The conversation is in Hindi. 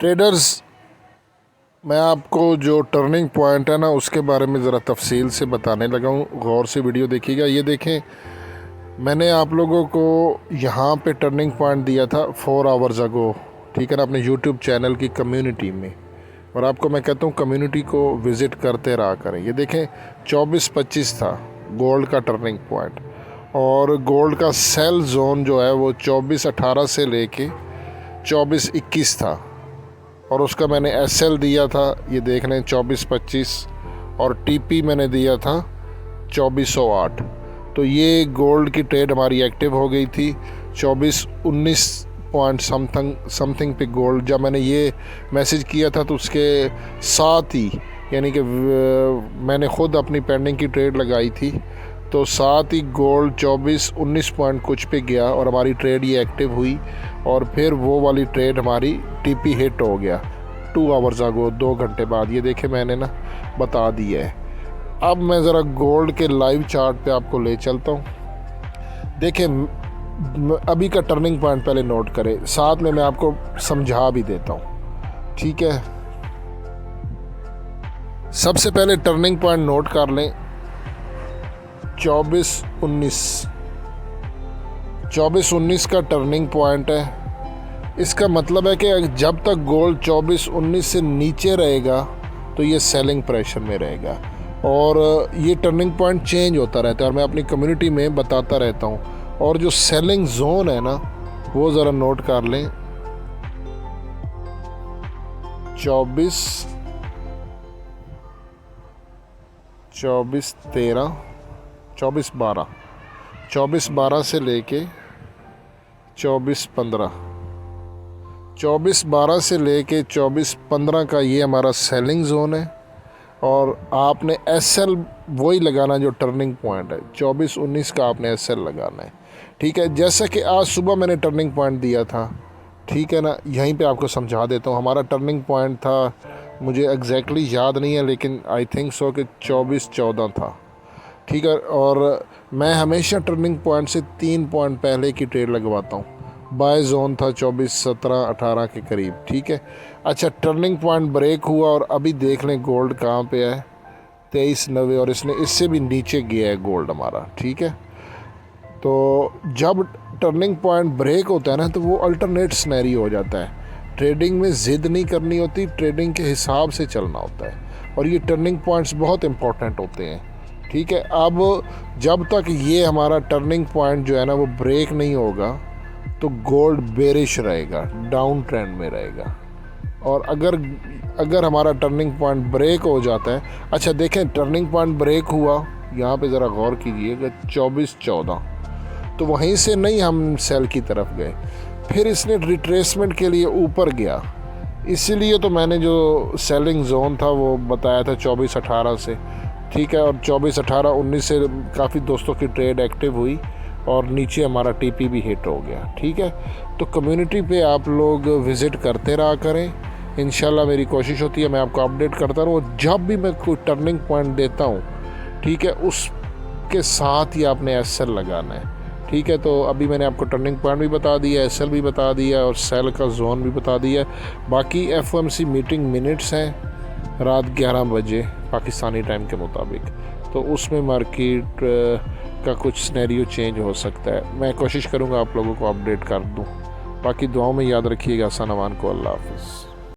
ट्रेडर्स, मैं आपको जो टर्निंग पॉइंट है ना उसके बारे में ज़रा तफसील से बताने लगा हूँ। गौर से वीडियो देखिएगा। ये देखें, मैंने आप लोगों को यहाँ पे टर्निंग पॉइंट दिया था 4 आवर्स अगो, ठीक है ना, अपने यूट्यूब चैनल की कम्युनिटी में। और आपको मैं कहता हूँ कम्युनिटी को विज़िट करते रहा करें। ये देखें 24-25 था गोल्ड का टर्निंग पॉइंट, और गोल्ड का सेल जोन जो है वो 24-18 से लेके 24-21 था, और उसका मैंने एसएल दिया था, ये देख लें 24-25, और टीपी मैंने दिया था 2408। तो ये गोल्ड की ट्रेड हमारी एक्टिव हो गई थी 24-19 पॉइंट समथिंग पे गोल्ड। जब मैंने ये मैसेज किया था तो उसके साथ ही, यानी कि मैंने ख़ुद अपनी पेंडिंग की ट्रेड लगाई थी, तो साथ ही गोल्ड 24-19 पॉइंट कुछ पे गया और हमारी ट्रेड ये एक्टिव हुई। और फिर वो वाली ट्रेड हमारी टीपी हिट हो गया 2 आवर्स अगो, 2 घंटे बाद। ये देखे मैंने ना बता दिया है। अब मैं ज़रा गोल्ड के लाइव चार्ट पे आपको ले चलता हूँ। देखें अभी का टर्निंग पॉइंट पहले नोट करें, साथ में मैं आपको समझा भी देता हूँ, ठीक है। सबसे पहले टर्निंग पॉइंट नोट कर लें 24-19 का टर्निंग पॉइंट है। इसका मतलब है कि जब तक गोल्ड 24-19 से नीचे रहेगा तो ये सेलिंग प्रेशर में रहेगा, और ये टर्निंग पॉइंट चेंज होता रहता है और मैं अपनी कम्युनिटी में बताता रहता हूँ। और जो सेलिंग जोन है ना वो ज़रा नोट कर लें 24-12 से लेके 24-15 से लेके 24-15 का ये हमारा सेलिंग जोन है। और आपने एसएल वही लगाना जो टर्निंग पॉइंट है, 24-19 का आपने एसएल लगाना है, ठीक है। जैसा कि आज सुबह मैंने टर्निंग पॉइंट दिया था, ठीक है ना, यहीं पे आपको समझा देता हूँ। हमारा टर्निंग पॉइंट था, मुझे एग्जैक्टली याद नहीं है लेकिन आई थिंक सो कि 24-14 था, ठीक है। और मैं हमेशा टर्निंग पॉइंट से 3 पॉइंट पहले की ट्रेड लगवाता हूँ। बाय जोन था 24-17-18 के करीब, ठीक है। अच्छा, टर्निंग पॉइंट ब्रेक हुआ और अभी देख लें गोल्ड कहाँ पे है 2390, और इसने इससे भी नीचे गया है गोल्ड हमारा, ठीक है। तो जब टर्निंग पॉइंट ब्रेक होता है ना तो वो अल्टरनेट स्नैरियो हो जाता है। ट्रेडिंग में ज़िद नहीं करनी होती, ट्रेडिंग के हिसाब से चलना होता है, और ये टर्निंग पॉइंट्स बहुत इंपॉर्टेंट होते हैं, ठीक है। अब जब तक ये हमारा टर्निंग पॉइंट जो है ना वो ब्रेक नहीं होगा तो गोल्ड बेरिश रहेगा, डाउन ट्रेंड में रहेगा। और अगर हमारा टर्निंग पॉइंट ब्रेक हो जाता है, अच्छा देखें टर्निंग पॉइंट ब्रेक हुआ, यहाँ पे ज़रा गौर कीजिएगा 24-14, तो वहीं से नहीं हम सेल की तरफ गए, फिर इसने रिट्रेसमेंट के लिए ऊपर गया। इसीलिए तो मैंने जो सेलिंग जोन था वो बताया था 24-18 से, ठीक है। और 24-18-19 से काफ़ी दोस्तों की ट्रेड एक्टिव हुई और नीचे हमारा टीपी भी हिट हो गया, ठीक है। तो कम्युनिटी पे आप लोग विज़िट करते रहा करें, इंशाल्लाह मेरी कोशिश होती है मैं आपको अपडेट करता रहूँ। जब भी मैं कोई टर्निंग पॉइंट देता हूँ, ठीक है, उसके साथ ही आपने एसएल लगाना है, ठीक है। तो अभी मैंने आपको टर्निंग पॉइंट भी बता दिया, एसएल भी बता दिया और सेल का जोन भी बता दिया। बाकी एफओएमसी मीटिंग मिनट्स हैं रात 11 बजे पाकिस्तानी टाइम के मुताबिक, तो उसमें मार्केट का कुछ सिनेरियो चेंज हो सकता है। मैं कोशिश करूँगा आप लोगों को अपडेट कर दूँ। बाकी दुआओं में याद रखिएगा। हसन अमान को। अल्लाह हाफ़िज़।